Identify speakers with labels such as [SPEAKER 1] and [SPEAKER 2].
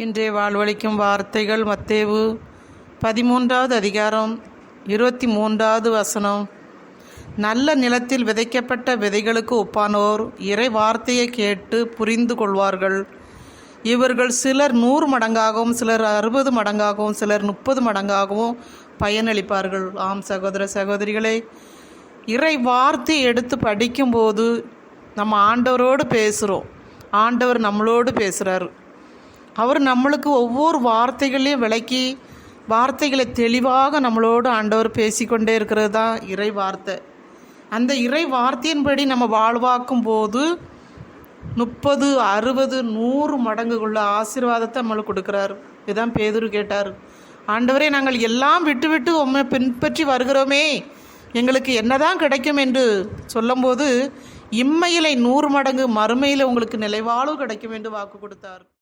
[SPEAKER 1] இன்றைய வாழ்வளிக்கும் வார்த்தைகள் மத்தேயு 13வது அதிகாரம் 23வது வசனம். நல்ல நிலத்தில் விதைக்கப்பட்ட விதைகளுக்கு ஒப்பானோர் இறை வார்த்தையை கேட்டு புரிந்து கொள்வார்கள். இவர்கள் சிலர் 100 மடங்காகவும், சிலர் 60 மடங்காகவும், சிலர் 30 மடங்காகவும் பயனளிப்பார்கள். ஆம் சகோதர சகோதரிகளே, இறை வார்த்தையை எடுத்து படிக்கும்போது நம்ம ஆண்டவரோடு பேசுகிறோம். ஆண்டவர் நம்மளோடு பேசுகிறார். அவர் நம்மளுக்கு ஒவ்வொரு வார்த்தைகளையும் விளக்கி வார்த்தைகளை தெளிவாக நம்மளோடு ஆண்டவர் பேசிக்கொண்டே இருக்கிறது தான் இறை வார்த்தை. அந்த இறை வார்த்தையின்படி நம்ம வாழ்வாக்கும் போது 30, 60, 100 மடங்குள்ள ஆசீர்வாதத்தை நம்மளுக்கு கொடுக்குறார். இதுதான் பேதுரு கேட்டார், ஆண்டவரே, நாங்கள் எல்லாம் விட்டு உம்மை பின்பற்றி வருகிறோமே, எங்களுக்கு என்னதான் கிடைக்கும் என்று சொல்லும்போது, இம்மையிலை 100 மடங்கு, மறுமையில் உங்களுக்கு நிலைவாழ்வு கிடைக்கும் என்று வாக்கு கொடுத்தார்.